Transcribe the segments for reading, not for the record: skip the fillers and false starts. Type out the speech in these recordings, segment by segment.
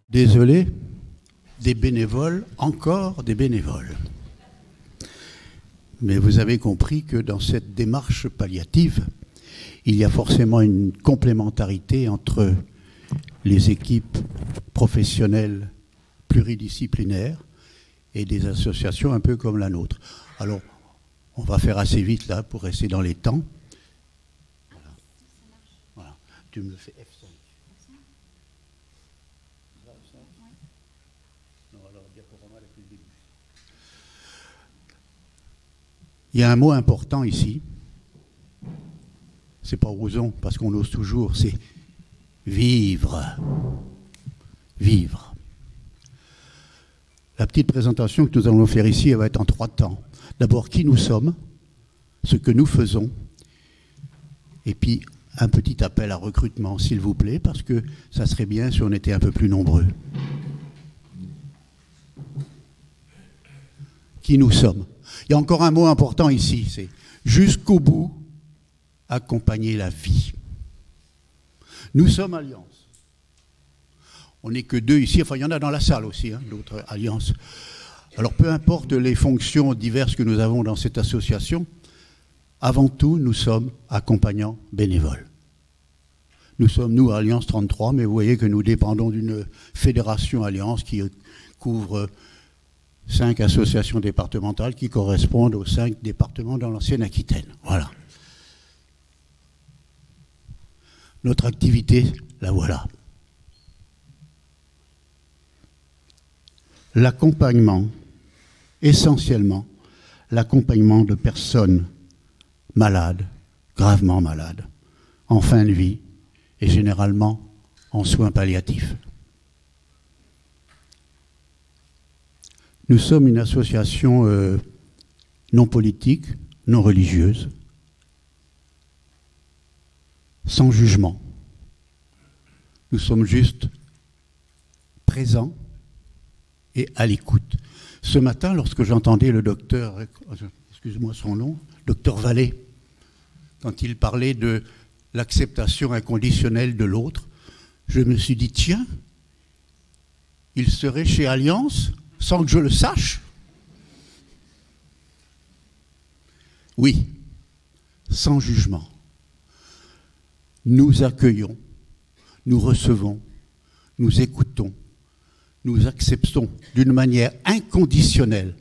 Désolé, des bénévoles, encore des bénévoles. Mais vous avez compris que dans cette démarche palliative, il y a forcément une complémentarité entre les équipes professionnelles pluridisciplinaires et des associations un peu comme la nôtre. Alors, on va faire assez vite là pour rester dans les temps. Voilà. Voilà. Tu me le fais F5. Non, alors, diaporama depuis le début. Il y a un mot important ici. C'est pas osons, parce qu'on ose toujours, c'est vivre. Vivre. La petite présentation que nous allons faire ici, elle va être en 3 temps. D'abord, qui nous sommes, ce que nous faisons, et puis un petit appel à recrutement, s'il vous plaît, parce que ça serait bien si on était un peu plus nombreux. Qui nous sommes. Il y a encore un mot important ici, c'est jusqu'au bout, accompagner la vie. Nous sommes Alliance. On n'est que 2 ici, enfin il y en a dans la salle aussi, hein, d'autres alliances. Alors peu importe les fonctions diverses que nous avons dans cette association, avant tout nous sommes accompagnants bénévoles. Nous sommes, nous, Alliance 33, mais vous voyez que nous dépendons d'une fédération Alliance qui couvre 5 associations départementales qui correspondent aux 5 départements dans l'ancienne Aquitaine. Voilà. Notre activité, la voilà. L'accompagnement, essentiellement, l'accompagnement de personnes malades, gravement malades, en fin de vie et généralement en soins palliatifs. Nous sommes une association non politique, non religieuse, sans jugement. Nous sommes juste présents et à l'écoute. Ce matin, lorsque j'entendais le docteur, excuse-moi son nom, docteur Vallée, quand il parlait de l'acceptation inconditionnelle de l'autre, je me suis dit, tiens, il serait chez Alliance sans que je le sache? Oui, sans jugement. Nous accueillons, nous recevons, nous écoutons, nous acceptons d'une manière inconditionnelle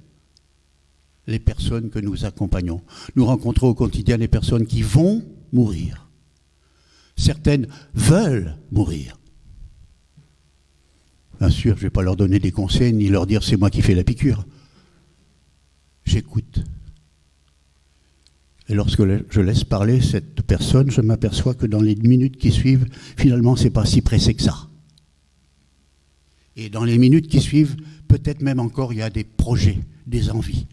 les personnes que nous accompagnons. Nous rencontrons au quotidien des personnes qui vont mourir. Certaines veulent mourir. Bien sûr, je ne vais pas leur donner des conseils ni leur dire c'est moi qui fais la piqûre. J'écoute. Et lorsque je laisse parler cette personne, je m'aperçois que dans les minutes qui suivent, finalement, ce n'est pas si pressé que ça. Et dans les minutes qui suivent, peut-être même encore, il y a des projets, des envies.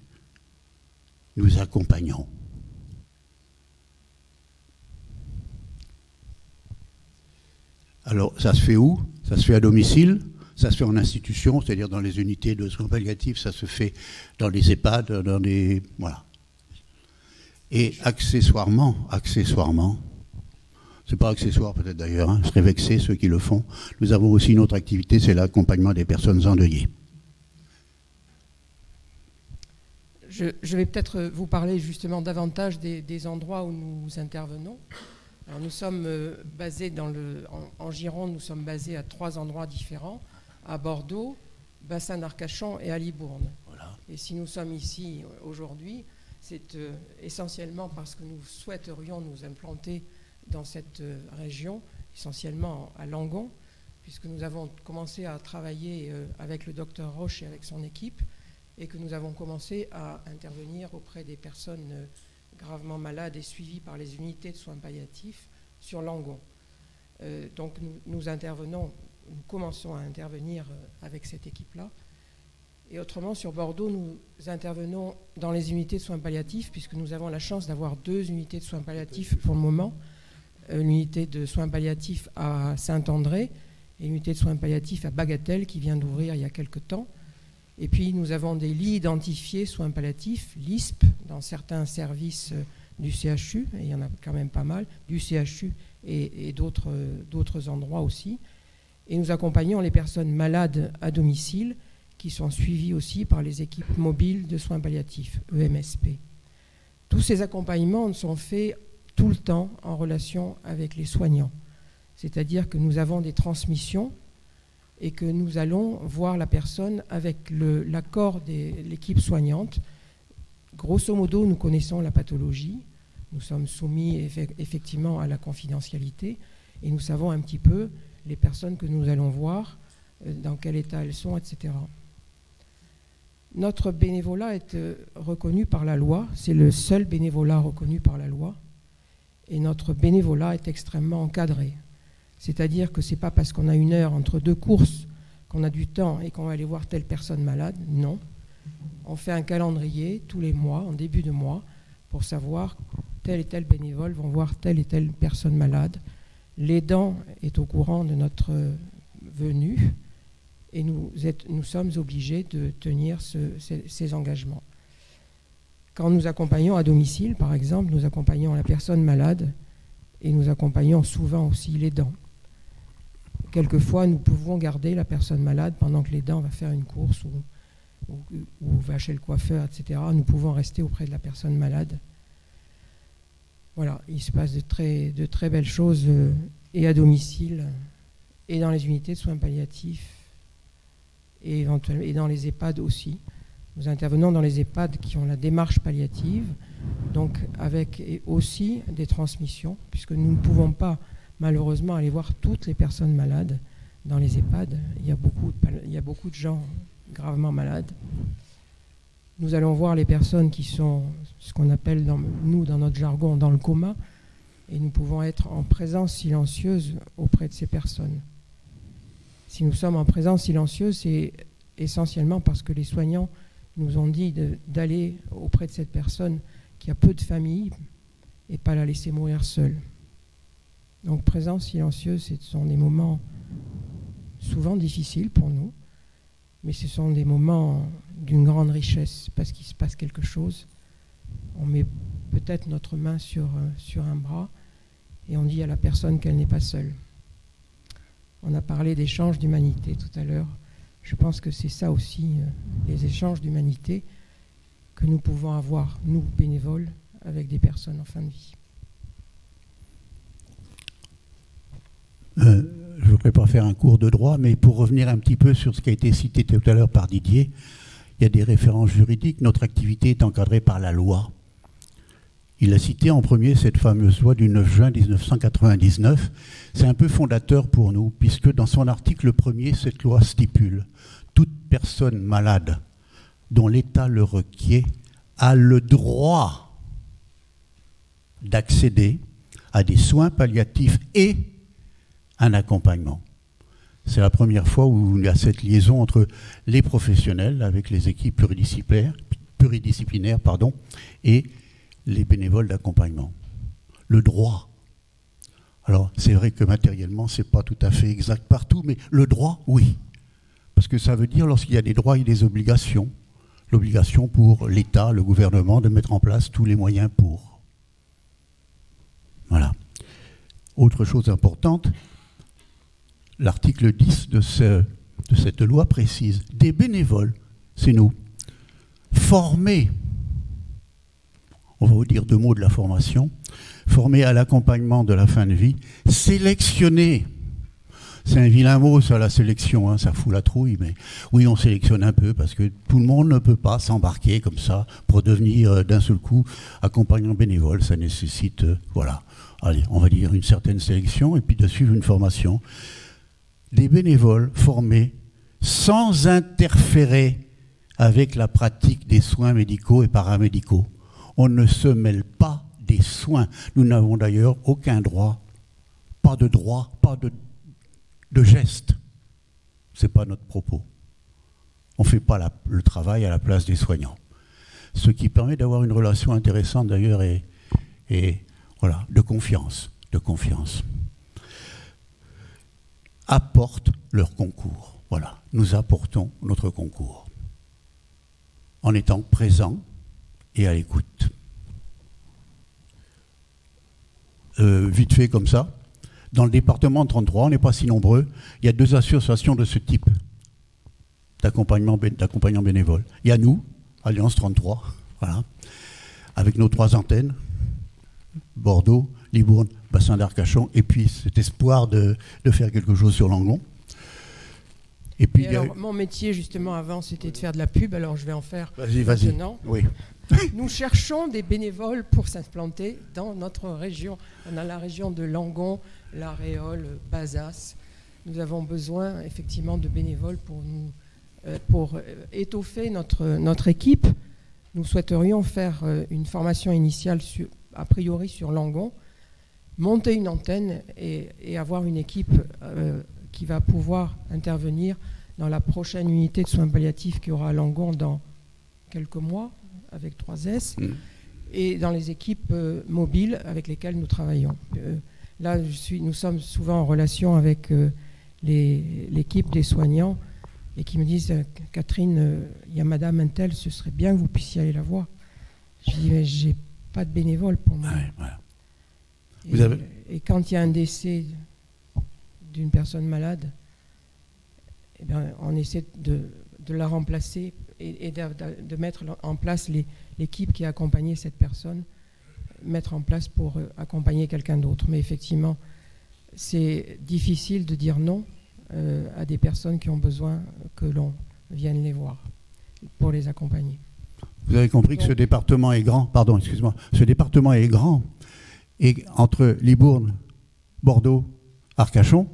Nous accompagnons. Alors, ça se fait où? Ça se fait à domicile, ça se fait en institution, c'est-à-dire dans les unités de soins palliatifs, ça se fait dans les EHPAD, dans des... Voilà. Et accessoirement, c'est pas accessoire peut-être d'ailleurs, hein, je serais vexé ceux qui le font, nous avons aussi une autre activité, c'est l'accompagnement des personnes endeuillées. Je vais peut-être vous parler justement davantage des endroits où nous intervenons. Alors nous sommes basés en Gironde, nous sommes basés à 3 endroits différents, à Bordeaux, Bassin d'Arcachon et à Libourne. Voilà. Et si nous sommes ici aujourd'hui, c'est essentiellement parce que nous souhaiterions nous implanter dans cette région, essentiellement à Langon, puisque nous avons commencé à travailler avec le docteur Roche et avec son équipe, et que nous avons commencé à intervenir auprès des personnes gravement malades et suivies par les unités de soins palliatifs sur Langon. Donc nous commençons à intervenir avec cette équipe-là. Et autrement, sur Bordeaux, nous intervenons dans les unités de soins palliatifs, puisque nous avons la chance d'avoir 2 unités de soins palliatifs pour le moment. Une unité de soins palliatifs à Saint-André et une unité de soins palliatifs à Bagatelle qui vient d'ouvrir il y a quelque temps. Et puis nous avons des lits identifiés soins palliatifs, LISP, dans certains services du CHU, et il y en a quand même pas mal, du CHU et d'autres endroits aussi. Et nous accompagnons les personnes malades à domicile qui sont suivies aussi par les équipes mobiles de soins palliatifs, EMSP. Tous ces accompagnements sont faits tout le temps en relation avec les soignants. C'est-à-dire que nous avons des transmissions et que nous allons voir la personne avec l'accord de l'équipe soignante. Grosso modo, nous connaissons la pathologie, nous sommes soumis effectivement à la confidentialité et nous savons un petit peu les personnes que nous allons voir, dans quel état elles sont, etc. Notre bénévolat est reconnu par la loi, c'est le seul bénévolat reconnu par la loi, et notre bénévolat est extrêmement encadré. C'est-à-dire que ce n'est pas parce qu'on a une heure entre deux courses qu'on a du temps et qu'on va aller voir telle personne malade, non. On fait un calendrier tous les mois, en début de mois, pour savoir tel et tel bénévole vont voir telle et telle personne malade. L'aidant est au courant de notre venue et nous sommes obligés de tenir ces engagements. Quand nous accompagnons à domicile, par exemple, nous accompagnons la personne malade et nous accompagnons souvent aussi l'aidant. Quelquefois, nous pouvons garder la personne malade pendant que l'aidant va faire une course ou va chez le coiffeur, etc. Nous pouvons rester auprès de la personne malade. Voilà, il se passe de très belles choses et à domicile et dans les unités de soins palliatifs et dans les EHPAD aussi. Nous intervenons dans les EHPAD qui ont la démarche palliative, donc avec aussi des transmissions, puisque nous ne pouvons pas malheureusement aller voir toutes les personnes malades dans les EHPAD. Il y a beaucoup de gens gravement malades. Nous allons voir les personnes qui sont ce qu'on appelle, dans notre jargon, dans le coma, et nous pouvons être en présence silencieuse auprès de ces personnes. Si nous sommes en présence silencieuse, c'est essentiellement parce que les soignants nous ont dit d'aller auprès de cette personne qui a peu de famille et pas la laisser mourir seule. Donc présence silencieuse, ce sont des moments souvent difficiles pour nous, mais ce sont des moments d'une grande richesse parce qu'il se passe quelque chose. On met peut-être notre main sur un bras et on dit à la personne qu'elle n'est pas seule. On a parlé d'échanges d'humanité tout à l'heure. Je pense que c'est ça aussi, les échanges d'humanité que nous pouvons avoir, nous, bénévoles, avec des personnes en fin de vie. Je ne voudrais pas faire un cours de droit, mais pour revenir un petit peu sur ce qui a été cité tout à l'heure par Didier, il y a des références juridiques. Notre activité est encadrée par la loi. Il a cité en premier cette fameuse loi du 9 juin 1999. C'est un peu fondateur pour nous, puisque dans son article premier, cette loi stipule « Toute personne malade dont l'état le requiert a le droit d'accéder à des soins palliatifs et un accompagnement ». C'est la première fois où il y a cette liaison entre les professionnels avec les équipes pluridisciplinaires et les bénévoles d'accompagnement. Le droit. Alors, c'est vrai que matériellement, ce n'est pas tout à fait exact partout, mais le droit, oui. Parce que ça veut dire, lorsqu'il y a des droits et des obligations, l'obligation pour l'État, le gouvernement, de mettre en place tous les moyens pour. Voilà. Autre chose importante, l'article 10 de cette loi précise des bénévoles, c'est nous, formés, on va vous dire deux mots de la formation, formés à l'accompagnement de la fin de vie, sélectionnés. C'est un vilain mot, ça, la sélection, hein, ça fout la trouille, mais oui, on sélectionne un peu parce que tout le monde ne peut pas s'embarquer comme ça pour devenir d'un seul coup accompagnant bénévole. Ça nécessite, voilà, allez, on va dire une certaine sélection et puis de suivre une formation. Des bénévoles formés sans interférer avec la pratique des soins médicaux et paramédicaux. On ne se mêle pas des soins. Nous n'avons d'ailleurs aucun droit, pas de geste. Ce n'est pas notre propos. On ne fait pas le travail à la place des soignants. Ce qui permet d'avoir une relation intéressante d'ailleurs et voilà, de confiance. Apportent leur concours. Voilà, nous apportons notre concours en étant présents et à l'écoute. Vite fait comme ça, Dans le département de 33, on n'est pas si nombreux, il y a 2 associations de ce type d'accompagnants bénévoles. Il y a nous, Alliance 33, voilà, avec nos 3 antennes, Bordeaux, Libourne, Bassin d'Arcachon, et puis cet espoir de faire quelque chose sur Langon. Et puis, alors, mon métier, justement, avant, c'était de faire de la pub, alors je vais en faire maintenant. Oui. Nous cherchons des bénévoles pour s'implanter dans notre région. On a la région de Langon, La Réole, Bazas. Nous avons besoin, effectivement, de bénévoles pour étoffer notre équipe. Nous souhaiterions faire une formation initiale, a priori, sur Langon, monter une antenne et avoir une équipe qui va pouvoir intervenir dans la prochaine unité de soins palliatifs qui aura à Langon dans quelques mois, avec 3S, et dans les équipes mobiles avec lesquelles nous travaillons. Là, nous sommes souvent en relation avec l'équipe des soignants et qui me disent « Catherine, il y a Madame Intel, ce serait bien que vous puissiez aller la voir. » Je dis « Mais j'ai pas de bénévole pour moi. Ouais, voilà. Et quand il y a un décès d'une personne malade, eh bien, on essaie de la remplacer et de mettre en place l'équipe qui a accompagné cette personne, mettre en place pour accompagner quelqu'un d'autre. Mais effectivement, c'est difficile de dire non à des personnes qui ont besoin que l'on vienne les voir pour les accompagner. Vous avez compris que ce département est grand, pardon, excuse-moi, ce département est grand, et entre Libourne, Bordeaux, Arcachon,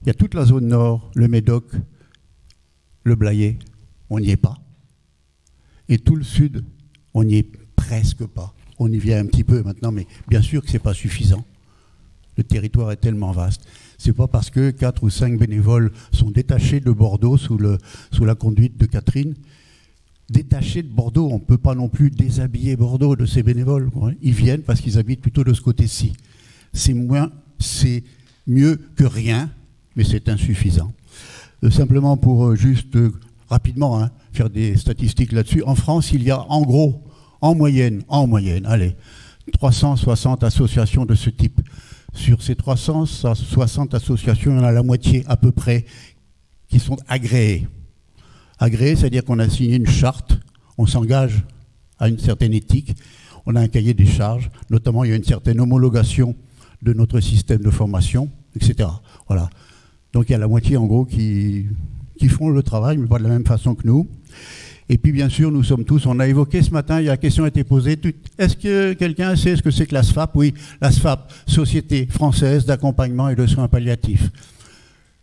il y a toute la zone nord, le Médoc, le Blayais, on n'y est pas. Et tout le sud, on n'y est presque pas. On y vient un petit peu maintenant, mais bien sûr que ce n'est pas suffisant. Le territoire est tellement vaste. Ce n'est pas parce que 4 ou 5 bénévoles sont détachés de Bordeaux sous la conduite de Catherine. Détachés de Bordeaux, on ne peut pas non plus déshabiller Bordeaux de ces bénévoles. Ils viennent parce qu'ils habitent plutôt de ce côté-ci. C'est mieux que rien, mais c'est insuffisant. Simplement pour juste rapidement faire des statistiques là-dessus. En France, il y a en gros, en moyenne, allez, 360 associations de ce type. Sur ces 360 associations, il y en a la moitié à peu près qui sont agréées. Agréées, c'est-à-dire qu'on a signé une charte, on s'engage à une certaine éthique, on a un cahier des charges, notamment il y a une certaine homologation de notre système de formation, etc. Voilà. Donc il y a la moitié en gros qui font le travail, mais pas de la même façon que nous. Et puis bien sûr, nous sommes tous, on a évoqué ce matin, la question a été posée, est-ce que quelqu'un sait ce que c'est que la SFAP? Oui, la SFAP, Société française d'accompagnement et de soins palliatifs.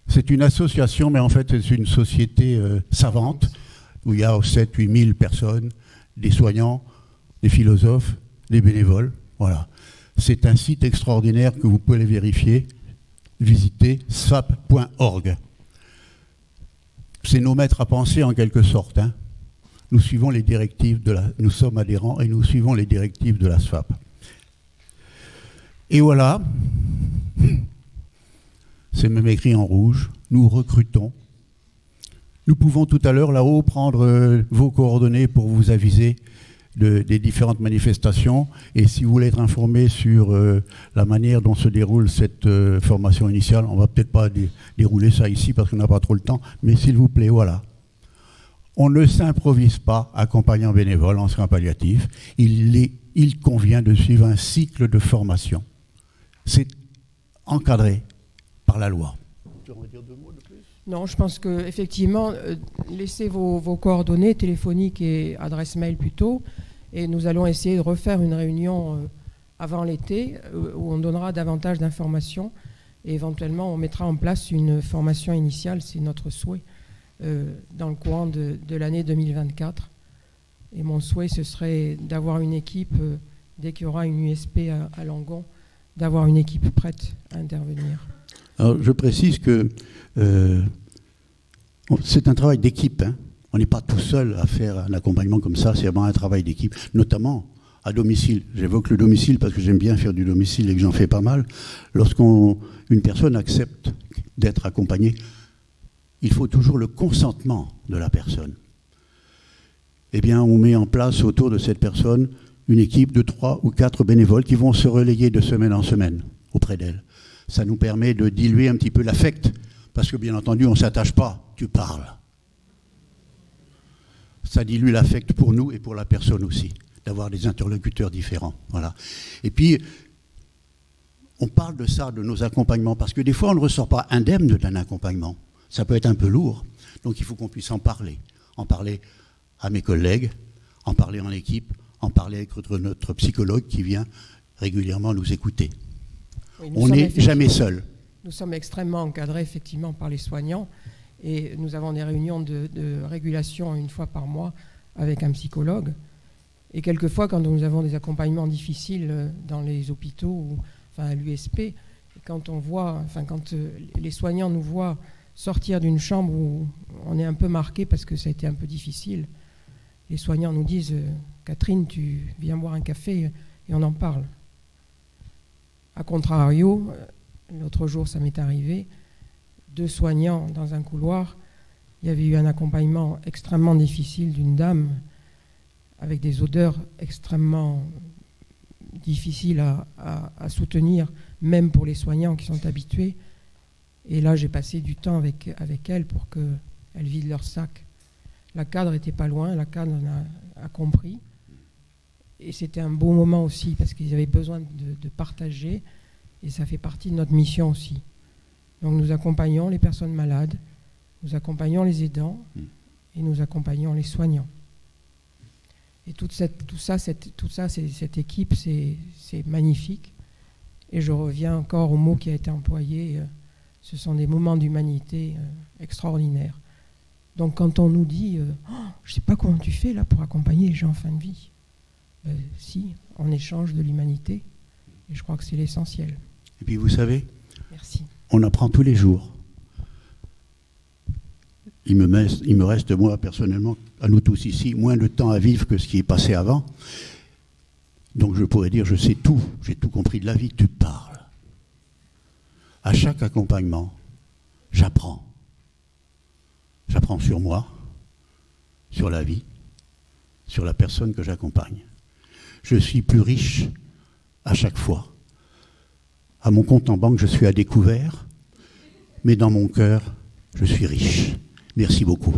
C'est une association, mais en fait c'est une société savante, où il y a 7-8 000 personnes, des soignants, des philosophes, des bénévoles. Voilà. C'est un site extraordinaire que vous pouvez les vérifier. Visitez sfap.org. C'est nos maîtres à penser en quelque sorte. Nous suivons les directives nous sommes adhérents et nous suivons les directives de la SFAP. Et voilà, c'est même écrit en rouge, nous recrutons. Nous pouvons tout à l'heure là-haut prendre vos coordonnées pour vous aviser des différentes manifestations. Et si vous voulez être informé sur la manière dont se déroule cette formation initiale, on ne va peut-être pas dérouler ça ici parce qu'on n'a pas trop le temps, mais s'il vous plaît, voilà. On ne s'improvise pas accompagnant bénévole en soins palliatifs. Il convient de suivre un cycle de formation. C'est encadré par la loi. Tu veux dire 2 mots de plus ? Non, je pense qu'effectivement, laissez vos coordonnées téléphoniques et adresse mail plutôt, et nous allons essayer de refaire une réunion avant l'été où on donnera davantage d'informations et éventuellement on mettra en place une formation initiale, c'est notre souhait, dans le courant de l'année 2024. Et mon souhait, ce serait d'avoir une équipe, dès qu'il y aura une USP à Langon, d'avoir une équipe prête à intervenir. Alors, je précise que c'est un travail d'équipe. On n'est pas tout seul à faire un accompagnement comme ça, c'est vraiment un travail d'équipe, notamment à domicile. J'évoque le domicile parce que j'aime bien faire du domicile et que j'en fais pas mal. Lorsqu'une personne accepte d'être accompagnée, il faut toujours le consentement de la personne. Eh bien, on met en place autour de cette personne une équipe de 3 ou 4 bénévoles qui vont se relayer de semaine en semaine auprès d'elle. Ça nous permet de diluer un petit peu l'affect, parce que bien entendu, on ne s'attache pas, tu parles. Ça dilue l'affect pour nous et pour la personne aussi, d'avoir des interlocuteurs différents. Voilà. Et puis, on parle de ça, de nos accompagnements, parce que des fois, on ne ressort pas indemne d'un accompagnement. Ça peut être un peu lourd, donc il faut qu'on puisse en parler à mes collègues, en parler en équipe, en parler avec notre psychologue qui vient régulièrement nous écouter. Oui, on n'est jamais seul. Nous sommes extrêmement encadrés effectivement par les soignants et nous avons des réunions de régulation une fois par mois avec un psychologue. Et quelquefois, quand nous avons des accompagnements difficiles dans les hôpitaux, ou, enfin à l'USP, quand les soignants nous voient sortir d'une chambre où on est un peu marqué parce que ça a été un peu difficile, les soignants nous disent « Catherine, tu viens boire un café et on en parle ». A contrario, l'autre jour, ça m'est arrivé, 2 soignants dans un couloir, il y avait eu un accompagnement extrêmement difficile d'une dame avec des odeurs extrêmement difficiles à soutenir, même pour les soignants qui sont habitués. Et là, j'ai passé du temps avec elle pour qu'elle vide leur sac. La cadre n'était pas loin, la cadre a compris. Et c'était un beau moment aussi, parce qu'ils avaient besoin de partager, et ça fait partie de notre mission aussi. Donc nous accompagnons les personnes malades, nous accompagnons les aidants, et nous accompagnons les soignants. Et toute cette équipe, c'est magnifique. Et je reviens encore au mot qui a été employé, ce sont des moments d'humanité extraordinaires. Donc quand on nous dit je ne sais pas comment tu fais là pour accompagner les gens en fin de vie, si, on échange de l'humanité, et je crois que c'est l'essentiel. Et puis vous savez, merci. On apprend tous les jours. Il me reste, moi personnellement, à nous tous ici, moins de temps à vivre que ce qui est passé avant. Donc je pourrais dire, je sais tout, j'ai tout compris de la vie, tu parles. À chaque accompagnement, j'apprends. J'apprends sur moi, sur la vie, sur la personne que j'accompagne. Je suis plus riche à chaque fois. À mon compte en banque, je suis à découvert, mais dans mon cœur, je suis riche. Merci beaucoup.